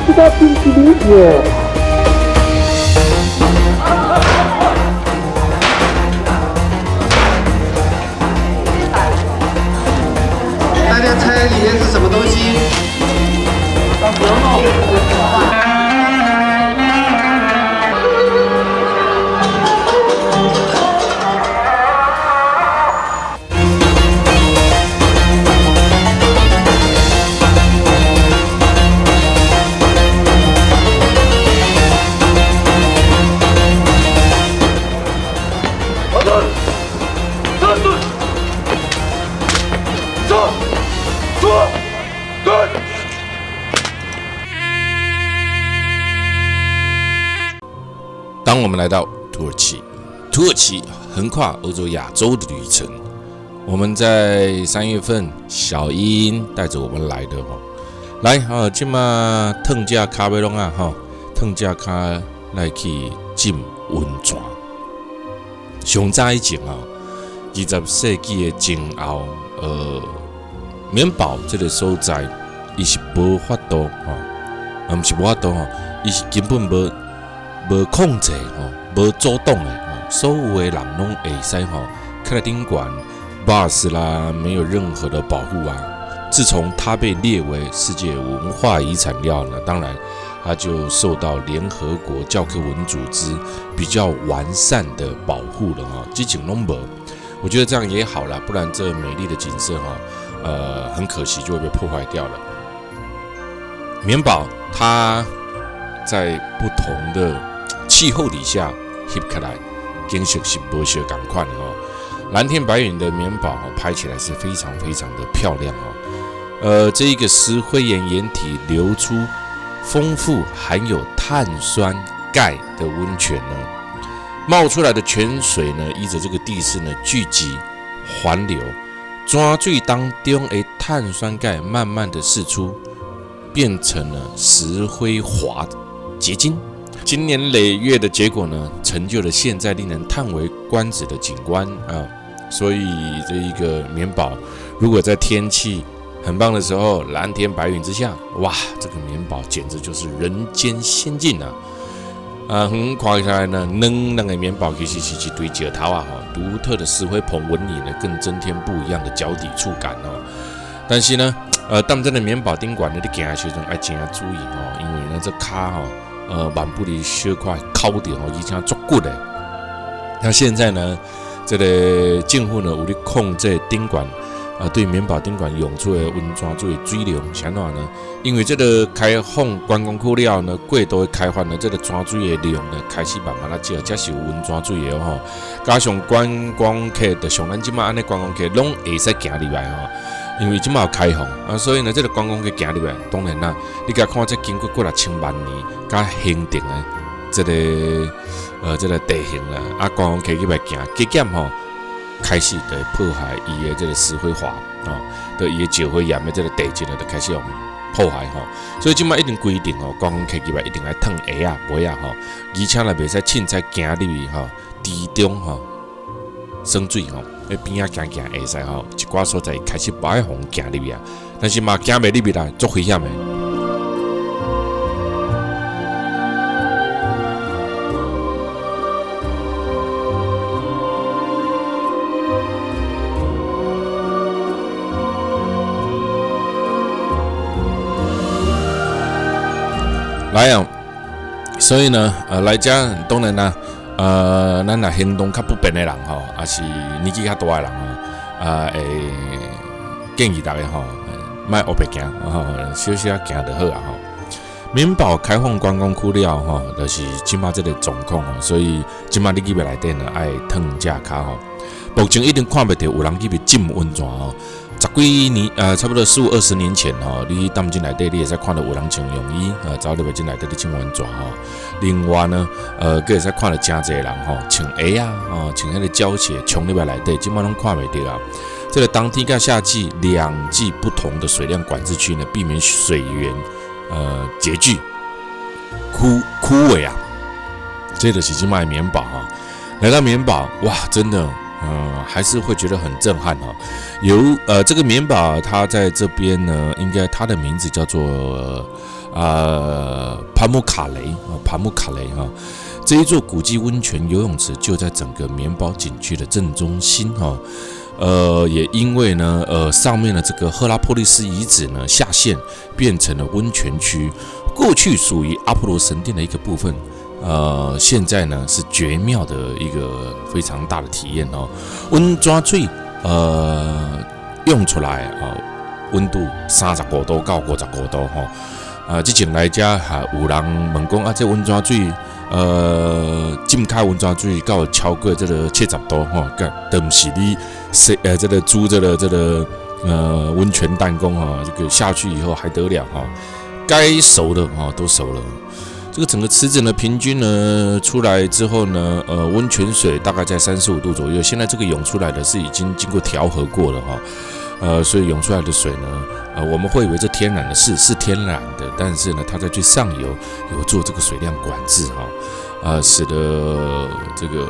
知道冰淇淋耶。大家猜里面是什么东西？当我们来到土耳其，土耳其横跨欧洲、亚洲的旅程，我们在3月份，小英带着我们来的来今嘛烫架咖啡龙啊烫架咖来去浸温泉。上早以前20世纪的前后，棉堡这个所在，伊是无法度不是无法度伊是根本无控制无主动的所有的人拢会使开了宾馆 bus 啦，没有任何的保护啊。自从它被列为世界文化遗产了呢，当然它就受到联合国教科文组织比较完善的保护了之前拢无，我觉得这样也好啦，不然这美丽的景色很可惜就会被破坏掉了。棉堡它在不同的气候底下翕起来，景色是无相同款蓝天白云的棉堡拍起来是非常非常的漂亮这一个石灰岩岩体流出丰富含有碳酸钙的温泉呢，冒出来的泉水呢，依着这个地势呢聚集环流，泉水当中的碳酸钙慢慢的释出，变成了石灰滑结晶。经年累月的结果呢，成就了现在令人叹为观止的景观所以这一个棉堡，如果在天气很棒的时候，蓝天白云之下，哇，这个棉堡简直就是人间仙境看起来呢，那个棉堡其实是一堆石头独特的石灰棚纹理呢，更增添不一样的脚底触感但是呢，当真的棉堡宾馆呢，你行的时候要真注意因为呢这脚蛮不离小块敲到而且足骨的。那现在呢，这个政府呢有咧控制宾馆对棉堡宾馆涌出的温泉水水量是怎样呢？因为这个开放观光区了呢，过度的开发呢，这个泉水的量呢开始慢慢少，这是有温泉水的加上观光客的像咱即马安尼观光客拢会使行入来因为即马有开放所以呢，这个观光客行入来，当然啦，你甲看这经过几6000万年甲形成的这个这个地形啦，观光客入来行，加减开始在破坏伊的这个石灰华对伊的石灰岩的这个地质呢，就开始用破坏所以即马一定规定观光客入来一定来烫鞋袜而且呢袂使凊彩行入去池中生水边仔行会使一寡所在开始不爱互行入去但是嘛行袂入去啦，足危险的。来所以呢，来遮当然啦，咱若行动较不便的人也是年纪较大的人会建议大家莫黑白行小小行就好棉堡开放观光区了就是即马这个状况所以即马你入内底呢爱烫架卡目前一定看袂到有人入去浸温泉十几年差不多15、20年前你踏进内底，你会使看到有人穿泳衣走入进内底你浸温泉另外呢，佫会使看到真侪人穿鞋穿迄个胶鞋冲入内底，即马拢看袂到这个当天跟夏季2季不同的水量管制区呢，避免水源拮据枯萎这就是即马的棉堡来到棉堡，哇，真的还是会觉得很震撼哈。这个棉堡它在这边呢，应该它的名字叫做帕木卡雷哈。这一座古迹温泉游泳池就在整个棉堡景区的正中心哈。也因为呢，上面的这个赫拉波利斯遗址呢下陷，变成了温泉区，过去属于阿波罗神殿的一个部分。现在呢是绝妙的一个非常大的体验哦。温泉水用出来温度35度到55度哈。之前来家有人问讲这温泉水浸开温泉水到超过这个70度哈，都不是你这个煮这个温泉弹弓哈，这个下去以后还得了哈，该熟的都熟了。这个整个池子呢，平均呢出来之后呢，温泉水大概在35度左右。现在这个涌出来的是已经经过调和过了哈，所以涌出来的水呢，我们会以为这天然的是天然的，但是呢，它在最上游有做这个水量管制哈，使得这个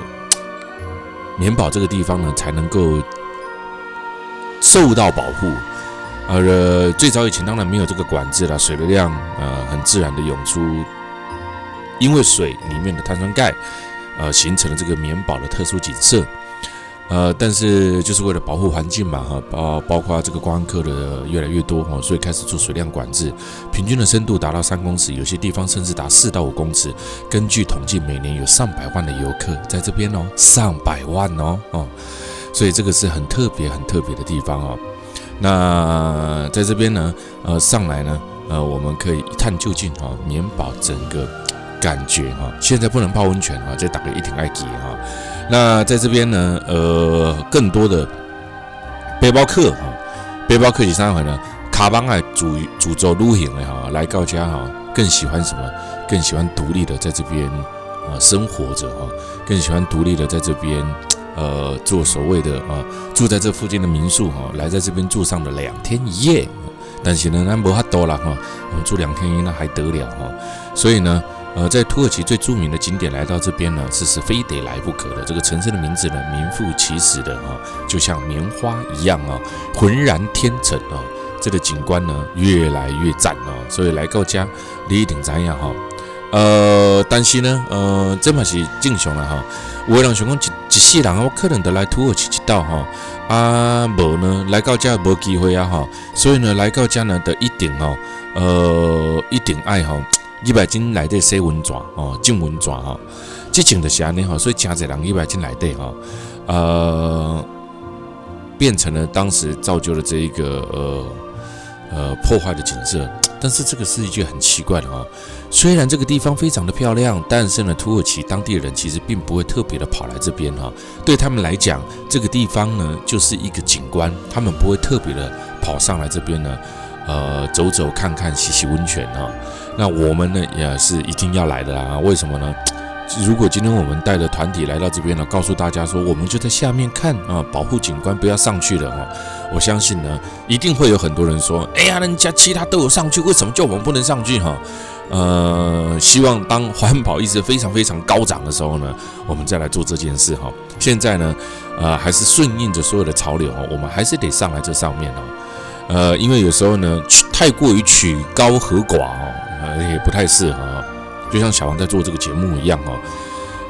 棉堡这个地方呢才能够受到保护。最早以前当然没有这个管制啦，水的量很自然的涌出。因为水里面的碳酸钙，形成了这个棉堡的特殊景色，但是就是为了保护环境嘛，包括这个观光客的越来越多，所以开始做水量管制，平均的深度达到3公尺，有些地方甚至达4到5公尺。根据统计，每年有上百万的游客在这边上百万所以这个是很特别的地方那在这边呢，上来呢，我们可以一探究竟棉堡整个感觉现在不能泡温泉这大家一定爱记那在这边呢，更多的背包客是啥回呢？卡邦爱主轴旅行的来到家更喜欢什么？更喜欢独立的在这边生活着更喜欢独立的在这边做所谓的住在这附近的民宿来在这边住上了2天1夜。但是呢，咱没法多了我们住2天1夜那还得了所以呢。在土耳其最著名的景点来到这边呢，是非得来不可的。这个城市的名字呢，名副其实的就像棉花一样浑然天成这个景观呢越来越赞所以来到家你一定知道但是呢，这嘛是正常啦有的人想讲一世人我可能得来土耳其一道无呢来到家无机会所以呢来到家呢，得一定一定爱200斤内底洗温泉浸温泉这种就是安尼所以真侪人200斤内底变成了当时造就了这一个破坏的景色。但是这个是一句很奇怪的虽然这个地方非常的漂亮，但是呢，土耳其当地的人其实并不会特别的跑来这边对他们来讲，这个地方呢就是一个景观，他们不会特别的跑上来这边呢。走走看看，洗洗温泉那我们呢也是一定要来的啦。为什么呢？如果今天我们带着团体来到这边呢，告诉大家说我们就在下面看保护景观，不要上去了我相信呢，一定会有很多人说，哎呀，人家其他都有上去，为什么就我们不能上去希望当环保意识非常非常高涨的时候呢，我们再来做这件事现在呢，还是顺应着所有的潮流我们还是得上来这上面因为有时候呢，太过于曲高和寡也不太适合就像小王在做这个节目一样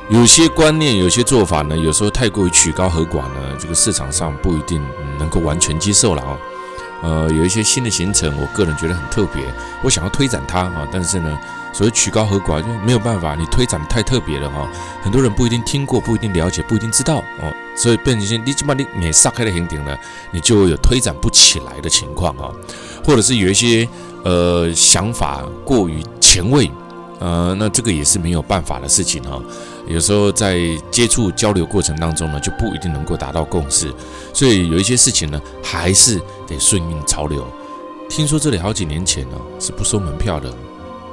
有些观念、有些做法呢，有时候太过于曲高和寡呢，这个市场上不一定能够完全接受了有一些新的行程，我个人觉得很特别，我想要推展它但是呢，所谓曲高和寡就没有办法，你推展太特别了很多人不一定听过，不一定了解，不一定知道所以变成你基本上你每上开的行程呢，你就有推展不起来的情况或者是有一些想法过于前卫那这个也是没有办法的事情有时候在接触交流过程当中呢，就不一定能够达到共识，所以有一些事情呢，还是得顺应潮流。听说这里好几年前是不收门票的，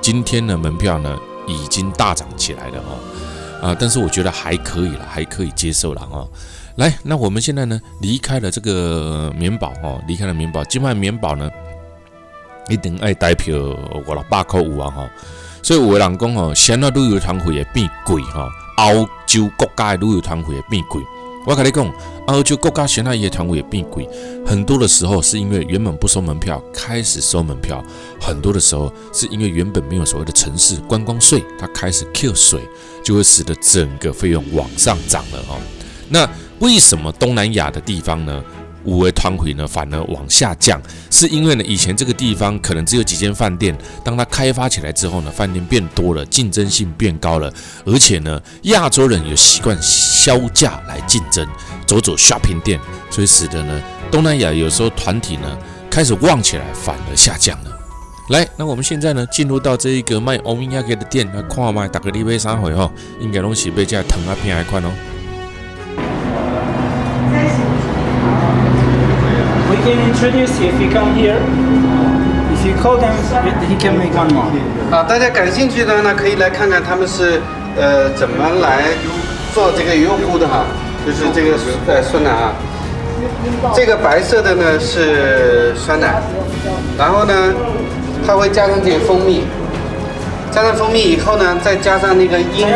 今天呢门票呢已经大涨起来了但是我觉得还可以了，还可以接受了来，那我们现在呢离开了这个棉堡离开了棉堡，今晚棉堡呢一定要台票500-600块有所以有的人讲现在旅游团费会变贵欧洲国家的旅游团费会变贵我跟你讲，澳洲国家现在的团委也变贵，很多的时候是因为原本不收门票，开始收门票；很多的时候是因为原本没有所谓的城市观光税，它开始 Q 税，就会使得整个费用往上涨了哦。那为什么东南亚的地方呢？五维团回呢反而往下降，是因为呢以前这个地方可能只有几间饭店，当它开发起来之后呢，饭店变多了，竞争性变高了，而且呢亚洲人有习惯销价来竞争，走 shopping 店，所以使得呢东南亚有时候团体呢开始旺起来，反而下降了。来，那我们现在呢进入到这一个卖欧米亚给的店来看卖，大概你买啥货吼？应该拢是买这糖啊片那款哦。We can introduce you if you come here. If you call them, he can make one more. 好，大家感兴趣的呢，可以来看看他们是怎么来做这个鱼肉糊的哈，就是这个酸奶啊。这个白色的呢是酸奶，然后呢它会加上这个蜂蜜，加上蜂蜜以后呢，再加上那个樱，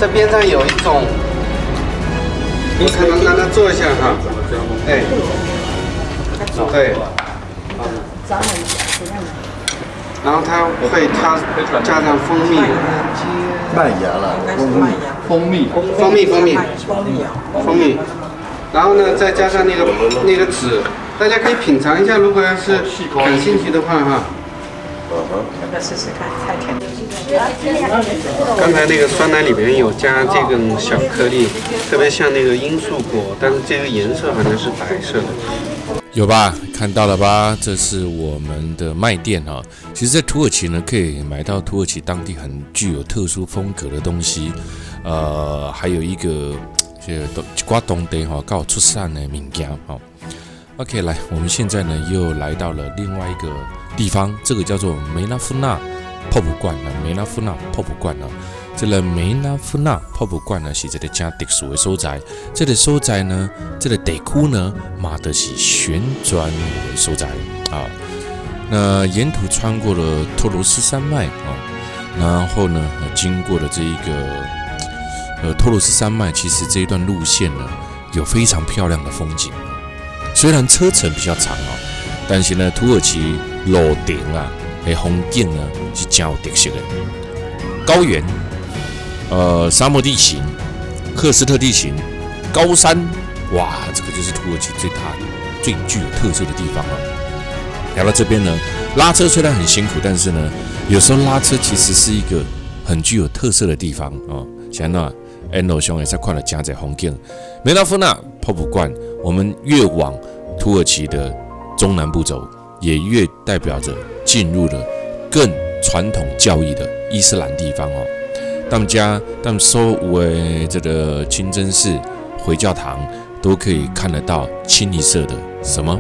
这边上有一种，我看让他做一下哈，哎。对，然后它会加上蜂蜜，麦芽了，蜂蜜，然后呢再加上那个籽，大家可以品尝一下，如果要是感兴趣的话哈。试试看，太甜了。刚才那个酸奶里面有加这种小颗粒，特别像那个罂粟果，但是这个颜色好像是白色的。有吧，看到了吧？这是我们的卖店哈。其实，在土耳其呢，可以买到土耳其当地很具有特殊风格的东西，还有一个瓜东地哈，刚好出产的物件哈。OK， 来，我们现在呢又来到了另外一个地方，这个叫做梅纳夫纳泡芙馆呢，梅纳夫纳泡芙馆呢。这个梅纳夫纳泡芙馆呢是一个很特殊的所在，这个所在呢，这个地区呢，嘛的是旋转的所在啊。那沿途穿过了托罗斯山脉啊，然后呢，经过了这一个托罗斯山脉，其实这一段路线呢，有非常漂亮的风景。虽然车程比较长哦，但是呢，土耳其路顶啊的风景呢是真有特色的，高原。沙漠地形、喀斯特地形、高山，哇，这个就是土耳其最具有特色的地方了。聊到这边呢，拉车虽然很辛苦，但是呢，有时候拉车其实是一个很具有特色的地方哦。像那Eno兄也在看了加在风景，梅纳夫纳泡芙馆，我们越往土耳其的中南部走，也越代表着进入了更传统教义的伊斯兰地方哦。他们所有的这个清真寺、回教堂都可以看得到清一色的什么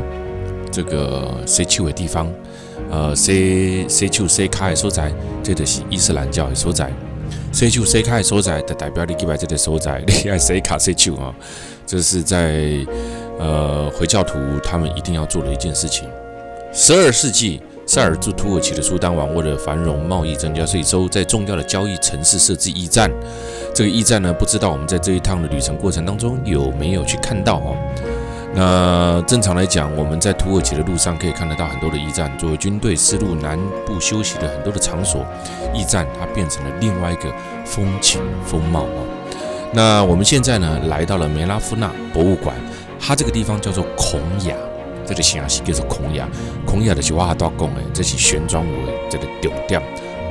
这个洗手的地方，洗手洗脚的所在，这就是伊斯兰教的所在。洗手洗脚的所在，就代表你去买这个所在，你爱洗脚洗手啊，这是在回教徒他们一定要做的一件事情。12世纪。塞尔柱土耳其的苏丹王为了繁荣贸易、增加税收，在重要的交易城市设置驿站。这个驿站呢，不知道我们在这一趟的旅程过程当中有没有去看到哦？那正常来讲，我们在土耳其的路上可以看得到很多的驿站，作为军队丝路南部休息的很多的场所，驿站它变成了另外一个风情风貌哦。那我们现在呢，来到了梅拉夫纳博物馆，它这个地方叫做孔雅。这个城市叫做孔雅，孔雅就是我下多讲的，这是旋转舞的这个重点。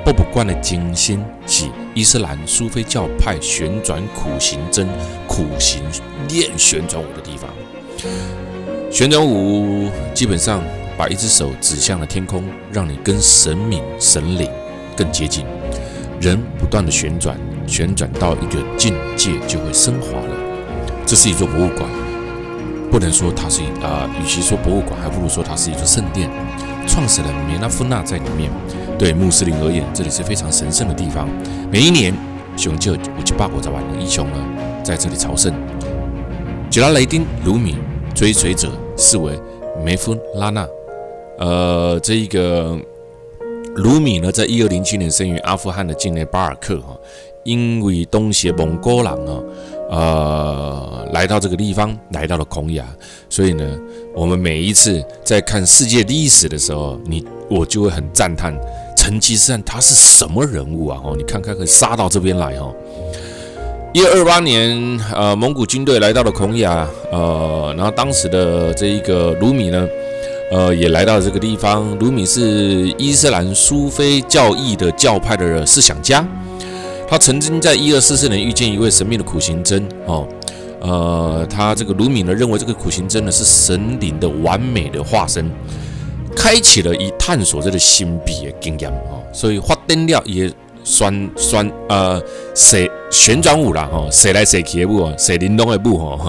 博物馆的中心是伊斯兰苏菲教派旋转苦行僧苦行练旋转舞的地方。旋转舞基本上把一只手指向了天空，让你跟神明神灵更接近。人不断的旋转，旋转到一个境界就会升华了。这是一座博物馆。不能说它是与其说博物馆，还不如说它是一座圣殿。创始人梅纳夫纳在里面。对穆斯林而言，这里是非常神圣的地方。每一年，上少有150万人以上呢在这里朝圣。吉拉雷丁·鲁米追随者视为梅夫拉纳。这一个鲁米呢，在1207年生于阿富汗的境内巴尔克哈，因为东协蒙古人来到这个地方，来到了孔雅。所以呢，我们每一次在看世界历史的时候，我就会很赞叹成吉思汗他是什么人物啊？你看看可以杀到这边来哈。1228年，蒙古军队来到了孔雅，然后当时的这一个鲁米呢，也来到这个地方。鲁米是伊斯兰苏菲教义的教派的思想家，他曾经在1244年遇见一位神秘的苦行僧他这个鲁米呢认为这个苦行僧呢是神灵的完美的化身，开启了以探索这个神秘的经验所以发展了也旋转舞啦谁来谁去的舞谁灵动的舞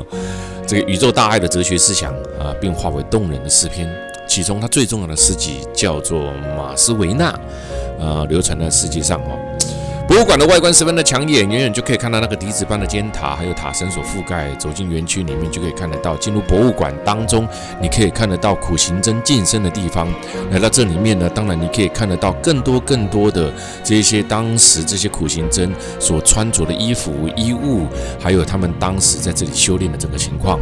这个宇宙大爱的哲学思想并化为动人的诗篇。其中他最重要的诗集叫做《马斯维纳》，流传在世界上博物馆的外观十分的抢眼，远远就可以看到那个笛子般的尖塔，还有塔身所覆盖。走进园区里面就可以看得到，进入博物馆当中，你可以看得到苦行僧晋升的地方。来到这里面呢，当然你可以看得到更多的这些当时这些苦行僧所穿着的衣服、衣物，还有他们当时在这里修炼的整个情况。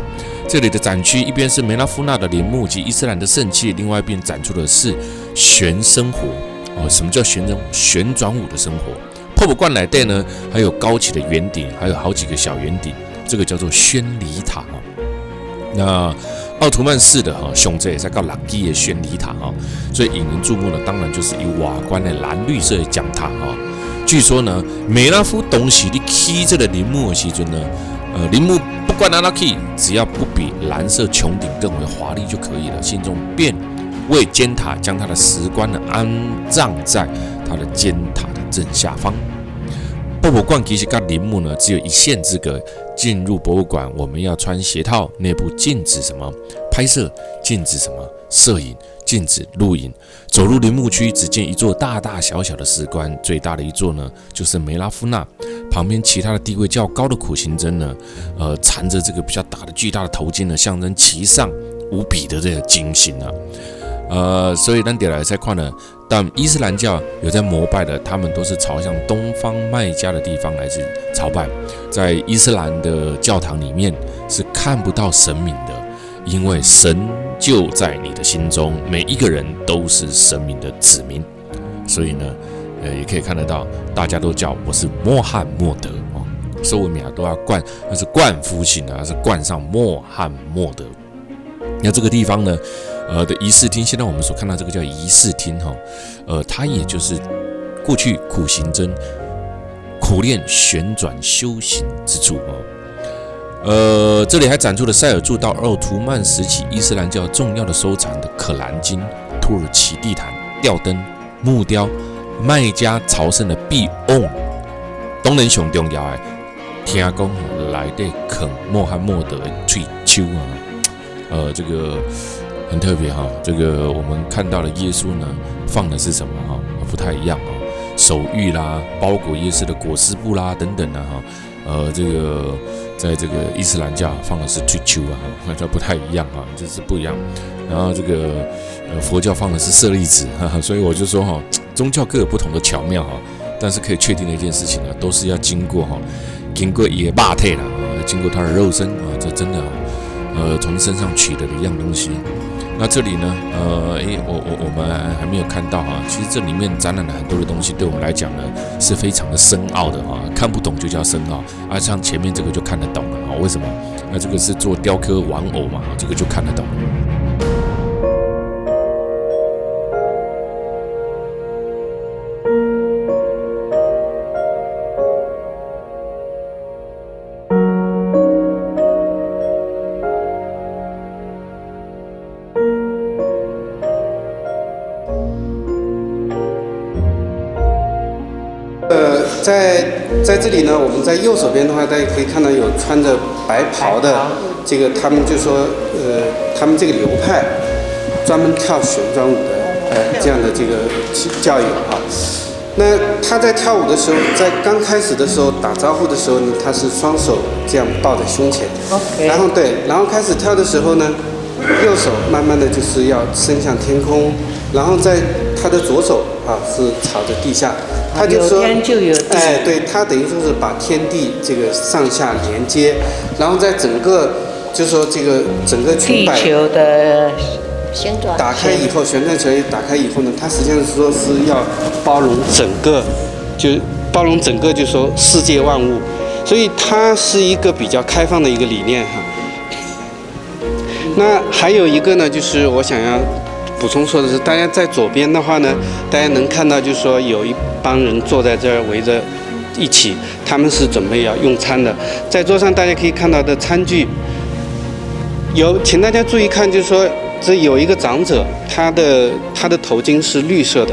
这里的展区一边是梅拉夫纳的陵墓及伊斯兰的圣器，另外一边展出的是旋生活什么叫旋转舞的生活？博物馆内底呢，还有高起的圆顶，还有好几个小圆顶，这个叫做宣礼塔那奥图曼式的上这也在到6基的宣礼塔所以引人注目的当然就是以瓦官的蓝绿色的讲塔据说呢，美拉夫当时你起这个陵墓的时阵呢，陵墓不管哪起，只要不比蓝色穹顶更为华丽就可以了。心中便为尖塔将他的石棺呢安葬在他的尖塔的正下方。博物馆其实跟陵墓呢只有1线之隔。进入博物馆，我们要穿鞋套，内部禁止什么拍摄，禁止什么摄影，禁止录影。走入陵墓区，只见一座大大小小的石棺，最大的一座呢就是梅拉夫纳，旁边其他的地位较高的苦行僧呢，缠着这个比较大的巨大的头巾呢，象征其上无比的这个精神所以咱点来再看呢，但伊斯兰教有在膜拜的，他们都是朝向东方麦加的地方来去朝拜。在伊斯兰的教堂里面是看不到神明的，因为神就在你的心中，每一个人都是神明的子民。所以呢，也可以看得到，大家都叫我是穆罕默德所有名都要冠，那是冠夫姓是冠上穆罕默德。那这个地方呢？的仪式厅，现在我们所看到这个叫仪式厅它也就是过去苦行僧苦练旋转修行之处这里还展出了塞尔柱到奥图曼时期伊斯兰教重要的收藏的可兰经、土耳其地毯、吊灯、木雕、麦加朝圣的壁瓮。当然上重要的，听讲来底啃穆罕默德的嘴手这个。很特别这个我们看到的耶稣呢，放的是什么不太一样手谕啦，包裹耶稣的裹尸布啦等等这个在这个伊斯兰教放的是追求这不太一样这是不一样。然后这个佛教放的是舍利子所以我就说宗教各有不同的巧妙但是可以确定的一件事情呢，都是要经过也肉体啦经过他的肉身这真的从身上取得的一样东西。那这里呢，我们还没有看到其实这里面展览了很多的东西，对我们来讲呢是非常的深奥的看不懂就叫深奥像前面这个就看得懂了为什么？那这个是做雕刻玩偶嘛这个就看得懂。在这里呢，我们在右手边的话，大家可以看到有穿着白袍的这个，他们就说，他们这个流派专门跳旋转舞的，这样的这个教友那他在跳舞的时候，在刚开始的时候打招呼的时候呢，他是双手这样抱在胸前，然后开始跳的时候呢，右手慢慢的就是要伸向天空，然后在他的左手啊是朝着地下，他就说，有天就有地，哎，对，他等于说是把天地这个上下连接，然后在整个就是说这个整个裙摆地球的旋转打开以后，旋转起来打开以后呢，它实际上是说是要包容整个，就说世界万物，所以它是一个比较开放的一个理念哈。那还有一个呢，就是我想要补充说的是，大家在左边的话呢，大家能看到就是说有一帮人坐在这儿围着一起，他们是准备要用餐的，在桌上大家可以看到的餐具请大家注意看，就是说这有一个长者，他的头巾是绿色的，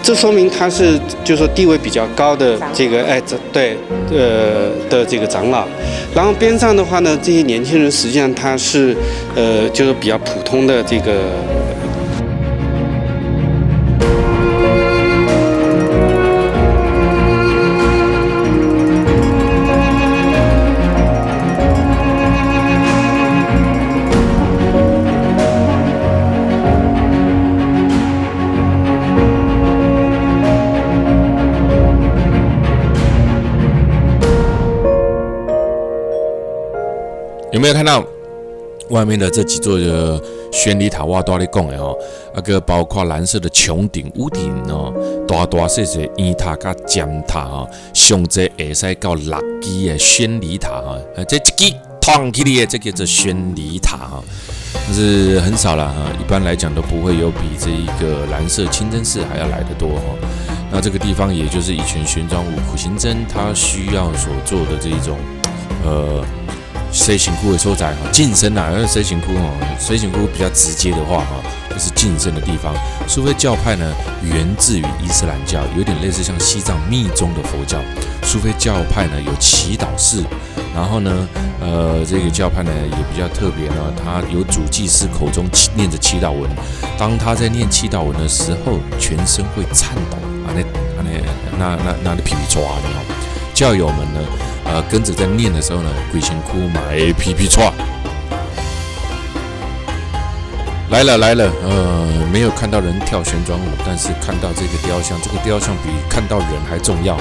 这说明他是就是说地位比较高的这个的这个长老。然后边上的话呢，这些年轻人实际上他是就是比较普通的这个。有没有看到外面的这几座的宣礼塔？我都在讲的哦，那个包括蓝色的穹顶、屋顶哦，大大小小圆塔甲尖塔哦，上这下使到6基的宣礼塔哈，这一基通起来的这个叫宣礼塔哈，但是很少了哈，一般来讲都不会有比这一个蓝色清真寺还要来得多哈。那这个地方也就是以前玄奘五苦行僧他需要所做的这一种水行窟的所在哈，净身啊，水行窟哦，水行窟比较直接的话哈，就是净身的地方。苏菲教派呢，源自于伊斯兰教，有点类似像西藏密宗的佛教。苏菲教派呢有祈祷室，然后呢，这个教派呢也比较特别呢，它有主祭司口中念着祈祷文，当他在念祈祷文的时候，全身会颤抖，那皮皮抓的哦。教友们呢，跟着在念的时候呢，鬼神哭嘛，皮皮唰，来了，没有看到人跳旋转舞，但是看到这个雕像，这个雕像比看到人还重要哦。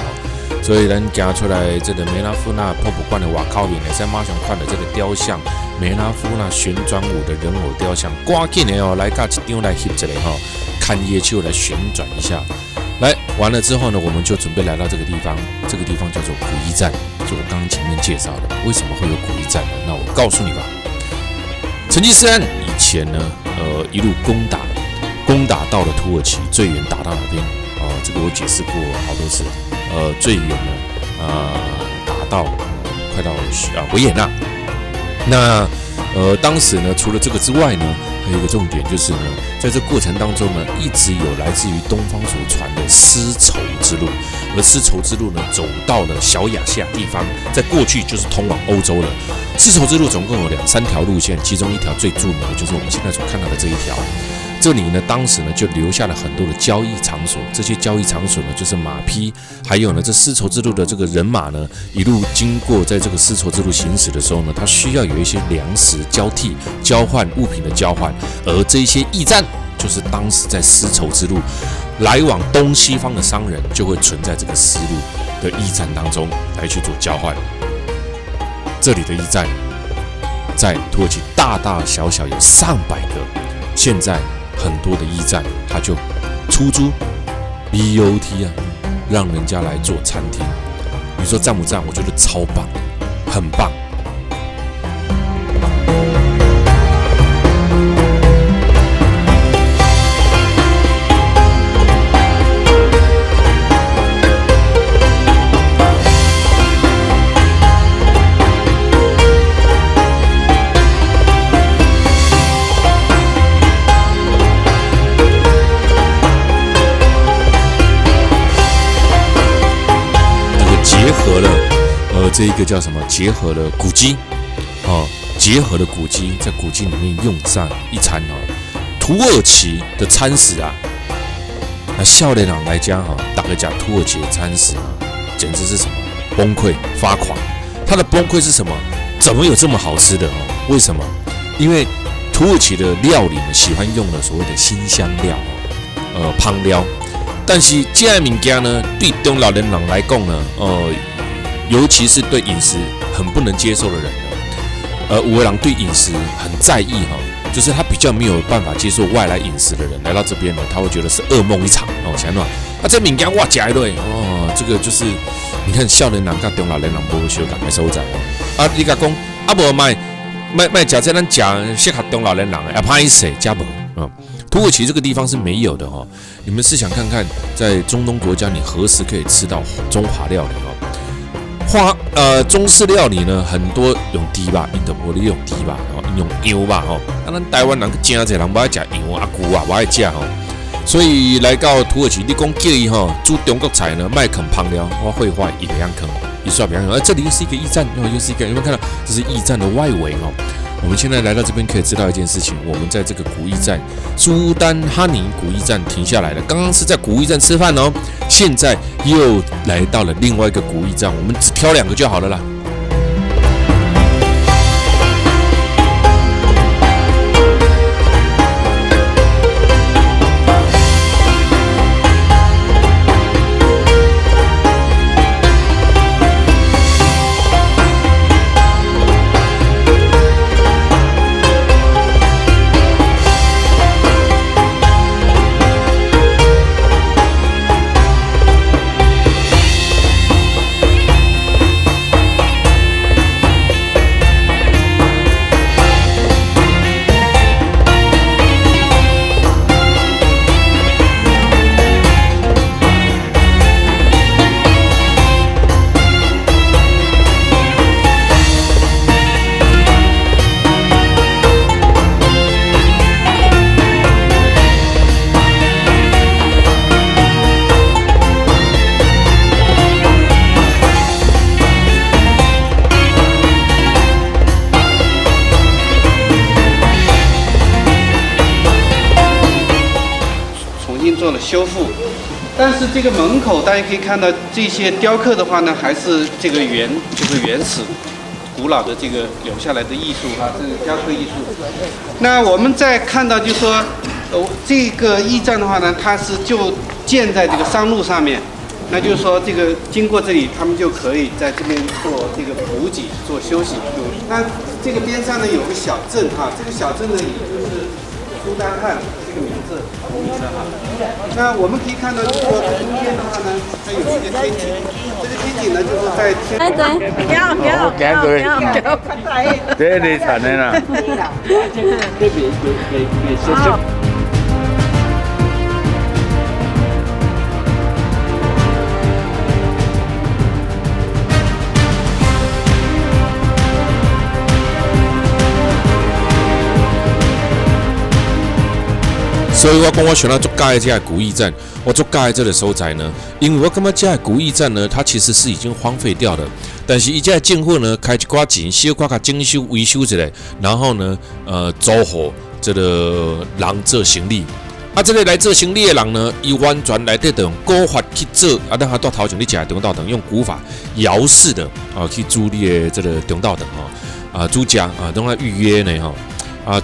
所以咱行出来这个梅拉夫纳泡泡馆的外口面呢，在马上看到这个雕像，梅拉夫纳旋转舞的人偶雕像，赶紧的哦，来甲一张来翕一下哈，看野球来旋转一下。来完了之后呢，我们就准备来到这个地方，这个地方叫做古驿站，就我刚刚前面介绍的。为什么会有古驿站呢？那我告诉你吧。成吉思汗以前呢，一路攻打到了土耳其，最远打到哪边？这个我解释过好多次。最远呢，打到快到维也纳。那当时呢，除了这个之外呢，还有一个重点就是呢，在这过程当中呢，一直有来自于东方所传的丝绸之路，而丝绸之路呢，走到了小亚细亚地方，在过去就是通往欧洲了。丝绸之路总共有2-3条路线，其中一条最著名的就是我们现在所看到的这一条。这里呢，当时呢就留下了很多的交易场所，这些交易场所呢就是马匹，还有呢这丝绸之路的这个人马呢，一路经过在这个丝绸之路行驶的时候呢，它需要有一些粮食交替、交换物品的交换，而这些驿站就是当时在丝绸之路来往东西方的商人就会存在这个丝路的驿站当中来去做交换。这里的驿站在土耳其大大小小有上百个，现在很多的驿站，它就出租 BOT 啊，让人家来做餐厅。你说赞不赞？我觉得超棒，很棒。这一个叫什么？结合了古迹，结合了古迹，在古迹里面用上一餐土耳其的餐食啊，那少年人来讲大概讲土耳其的餐食简直是什么崩溃发狂。它的崩溃是什么？怎么有这么好吃的为什么？因为土耳其的料理呢，喜欢用了所谓的辛香料芳料。但是这样物件呢，对中老年人来讲呢，尤其是对饮食很不能接受的人呢，有的人对饮食很在意哈，就是他比较没有办法接受外来饮食的人来到这边呢，他会觉得是噩梦一场哦，想喏，这物件我吃落哦，这个就是你看少年人跟中老年人无相同的所在哦。你甲讲无卖食这咱食适合中老年人的，也歹势食无啊。土耳其这个地方是没有的哈，你们试想看看，在中东国家，你何时可以吃到中华料理哦？中式料理呢，很多用猪肉，印度无咧用猪肉哦，用羊肉哦。咱台湾人真侪人不爱食羊牛啊，不爱食哦。所以来到土耳其，你讲叫伊煮中国菜呢，卖啃芳料，我会话也别样啃，一说别样啃。这里又是一个驿站，又是一个，有没有看到？这是驿站的外围哦。我们现在来到这边，可以知道一件事情：我们在这个古驿站苏丹哈尼古驿站停下来了。刚刚是在古驿站吃饭哦，现在又来到了另外一个古驿站，我们只挑2个就好了啦。做了修复，但是这个门口大家可以看到这些雕刻的话呢，还是这个原始、古老的这个留下来的艺术啊，这个雕刻艺术。那我们再看到就说，这个驿站的话呢，它是就建在这个商路上面，那就是说这个经过这里，他们就可以在这边做这个补给、做休息。那这个边上呢有个小镇哈，这个小镇呢也就是苏丹汉这个名字哈。那我们可以看到，就是说中间的话呢，它有一个天井，这个天井呢就是在天。这里产的啦。所以我讲我选到最佳的这个古驿站，我最佳的这个所在呢，因为我感觉这个古驿站呢，它其实是已经荒废掉的，但是伊这个政府呢，开一寡钱，小可整修维修一下，然后呢，租予这个人做生意。啊，这个来做生意的人呢，伊完全来得用古法去做，啊，让他到头前你食中道等，用古法窑式的啊去煮你的这个中道等哈，煮食啊，等他预约呢哈。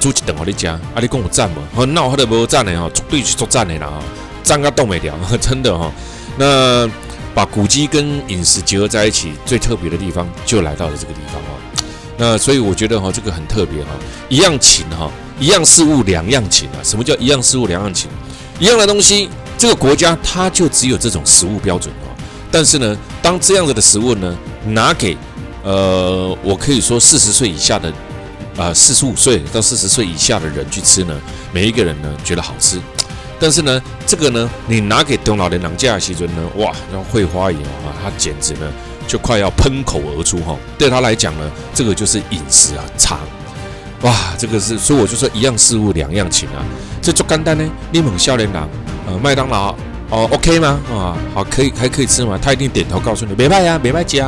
煮一顿互你食，你讲有赞无？那我都无赞的绝对是作赞的啦赞到冻没掉，真的那把古迹跟饮食结合在一起，最特别的地方就来到了这个地方那所以我觉得这个很特别一样情一样事物两样情啊。什么叫一样事物两样情？一样的东西，这个国家它就只有这种食物标准但是呢，当这样子的食物呢，拿给我可以说40岁以下的。45岁到40岁以下的人去吃呢，每一个人呢觉得好吃，但是呢，这个呢，你拿给中老年人家的时阵呢，哇，像会花一样他简直呢就快要喷口而出对他来讲呢，这个就是饮食差，哇，这个是，所以我就说一样事物两样情这就简单呢。你问少年人，麦当劳OK 吗？好，还可以吃吗？他一定点头告诉你，没歹啊，没歹吃。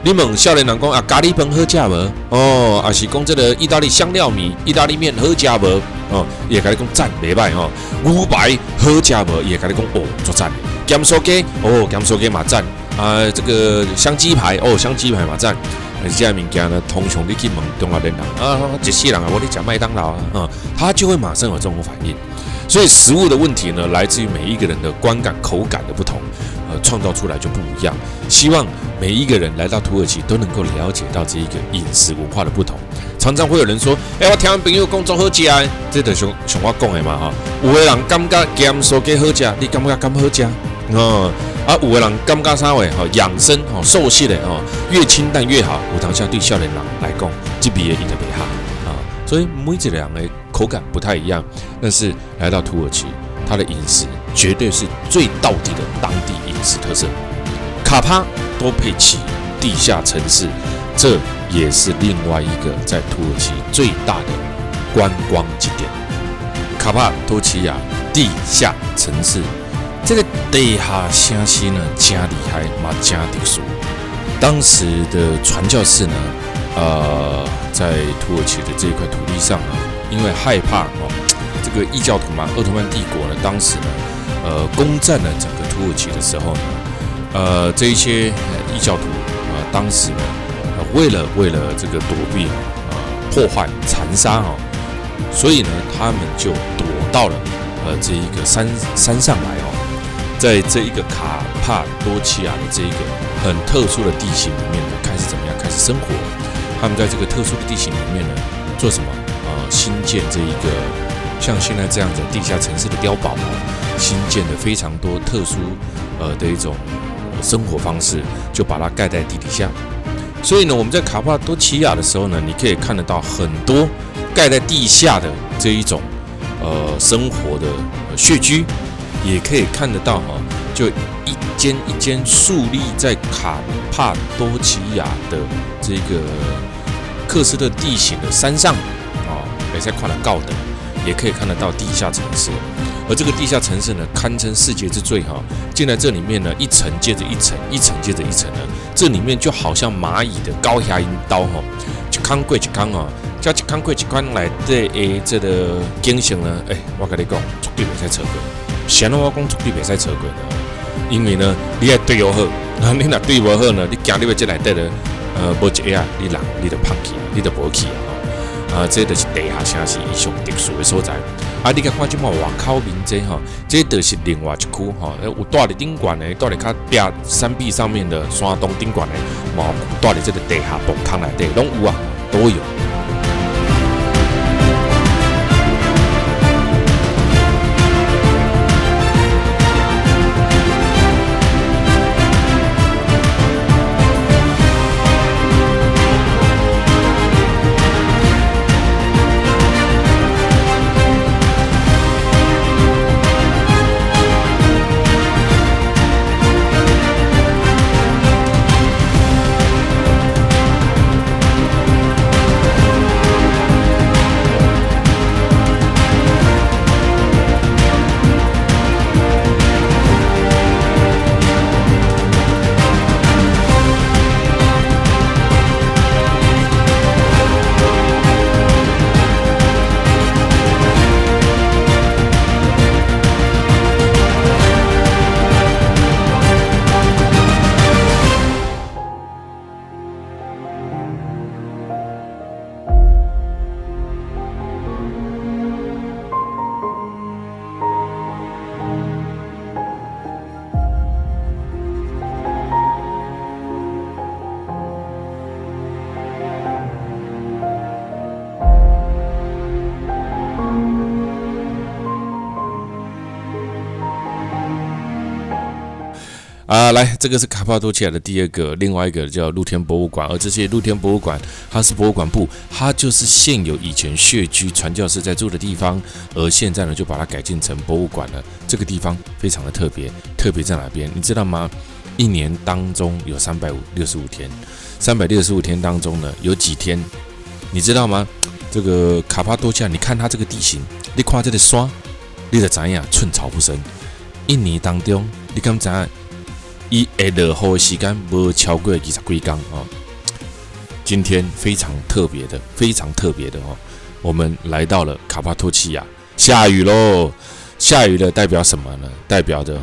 你问少年人讲咖喱饭好吃无？还是讲这个意大利香料米、意大利面好吃无？也会跟你讲赞，袂歹牛排好吃无？也会跟你讲足赞。咸酥鸡咸酥鸡嘛赞。这个香鸡排哦，香鸡排嘛赞。这物件呢，通常你去问中华人一世人啊，我咧讲麦当劳他就会马上有这种反应。所以食物的问题呢，来自于每一个人的观感、口感的不同，创造出来就不一样。希望每一个人来到土耳其都能够了解到这一个饮食文化的不同。常常会有人说：“我听朋友讲做好食的，这就像我讲的嘛哈。有的人感觉咸酥鸡好食，你感觉敢好食？有的人感觉啥话？养生瘦细的越清淡越好。有当下对少年人来讲，这味的伊就袂合啊。所以每一个人的口感不太一样，但是来到土耳其，它的饮食绝对是最道地的当地饮食特色。卡帕多佩奇地下城市，这也是另外一个在土耳其最大的观光景点。卡帕多奇亚地下城市，这个地下城市呢，真厉害，嘛真特殊。当时的传教士呢，在土耳其的这一块土地上呢，因为害怕这个异教徒嘛，鄂图曼帝国呢，当时呢，攻占了整个土耳其的时候呢，这一些异教徒当时呢，为了这个躲避破坏残杀所以呢，他们就躲到了这一个山上来在这一个卡帕多奇亚的这一个很特殊的地形里面呢，开始怎么样？开始生活。他们在这个特殊的地形里面呢，做什么？新建这一个像现在这样子地下城市的碉堡新建的非常多特殊的一种生活方式，就把它盖在地底下。所以呢，我们在卡帕多奇亚的时候呢，你可以看得到很多盖在地下的这一种生活的穴居，也可以看得到就一间一间竖立在卡帕多奇亚的这个克斯特地形的山上也在看得到的，也可以看得到地下城市。而这个地下城市呢，堪称世界之最进来这里面呢，一层接着一层，一层接着一层呢，这里面就好像蚂蚁的高压引刀一康过一康叫一康过一康来的这个景象呢，我跟你讲，绝对袂使错过。谁让我讲绝对袂使错过呢？因为呢，你要对我好，你若对我好呢，你行入去这内底呢，无一下你人你就胖去，你就无去这就是地下城市伊上特殊的所在。你看即马外口面这就是另外一区有住伫顶悬的，住伫较壁山壁上面的山洞顶悬的，嘛住伫这个地下崩坑内底，拢有都有。来，这个是卡帕多奇亚的第二个，另外一个叫露天博物馆。而这些露天博物馆，它是博物馆部，它就是现有以前穴居传教士在住的地方，而现在呢就把它改建成博物馆了。这个地方非常的特别，特别在哪边？你知道吗？一年当中有365天，365天当中呢有几天，你知道吗？这个卡帕多奇亚，你看它这个地形，你看这个山，你就知影寸草不生。一年当中，你敢知影？伊会落雨的时间无超过20几天今天非常特别的我们来到了卡帕多奇亚，下雨喽！下雨了代表什么呢？代表着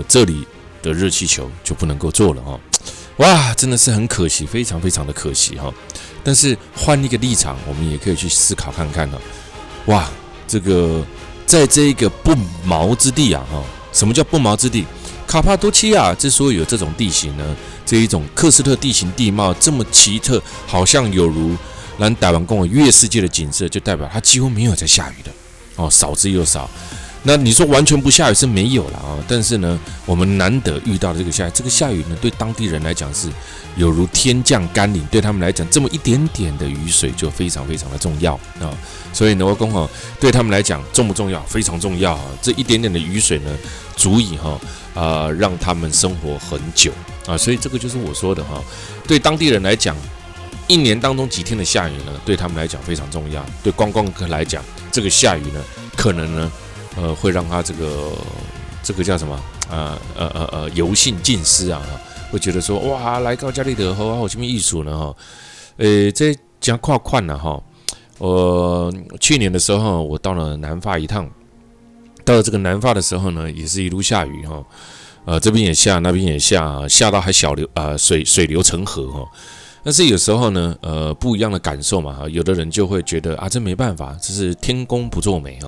这里的热气球就不能够做了哈。哇，真的是很可惜，非常非常的可惜哈。但是换一个立场，我们也可以去思考看看呢。哇，这个在这个不毛之地啊哈，什么叫不毛之地？卡帕多奇亚之所以有这种地形呢，这一种喀斯特地形地貌这么奇特，好像有如咱台湾讲的月世界的景色，就代表它几乎没有在下雨的哦，少之又少。那你说完全不下雨是没有了啊，但是呢，我们难得遇到的这个下雨呢，对当地人来讲是有如天降甘霖，对他们来讲，这么一点点的雨水就非常非常的重要啊。所以呢，我讲对他们来讲重不重要？非常重要啊！这一点点的雨水呢，足以让他们生活很久啊。所以这个就是我说的对当地人来讲，一年当中几天的下雨呢，对他们来讲非常重要。对观光客来讲，这个下雨呢，可能呢。会让他这个叫什么油性尽失啊，会觉得说哇，来到家里的好有什么艺术呢这讲跨款了去年的时候我到了南法一趟，到了这个南法的时候呢，也是一路下雨这边也下，那边也下，下到还水流成河但是有时候呢，不一样的感受嘛有的人就会觉得啊，这没办法，这是天公不作美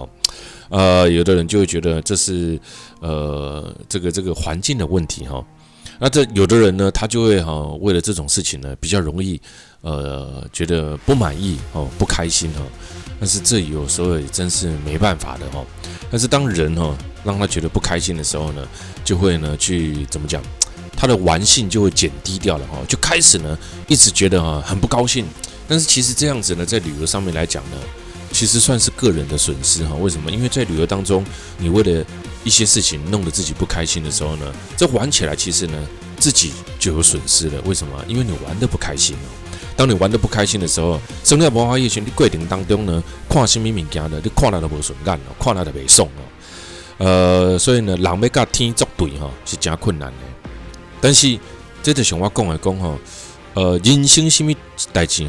有的人就会觉得这是这个环境的问题那这有的人呢，他就会为了这种事情呢，比较容易觉得不满意不开心但是这有时候也真是没办法的但是当人让他觉得不开心的时候呢，就会呢去怎么讲？他的玩性就会减低掉了就开始呢一直觉得很不高兴。但是其实这样子呢，在旅游上面来讲呢，其实算是个人的损失为什么？因为在旅游当中，你为了一些事情弄得自己不开心的时候呢，这玩起来其实呢自己就有损失了。为什么？因为你玩得不开心当你玩得不开心的时候，生了文化业群，你过程当中呢，看什么物件呢，你看了都无顺眼看了都袂爽所以呢，人要甲天作对是真困难的。但是这就像我讲的人生什么代志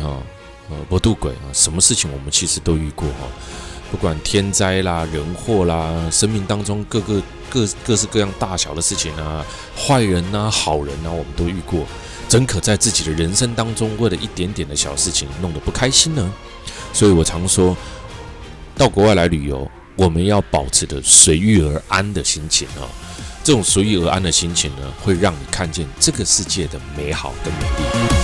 没度过什么事情我们其实都遇过不管天灾啦、人祸啦，生命当中各式各样大小的事情坏人好人我们都遇过。怎可在自己的人生当中，为了一点点的小事情弄得不开心呢？所以我常说，到国外来旅游，我们要保持的随遇而安的心情这种随遇而安的心情呢，会让你看见这个世界的美好跟美丽。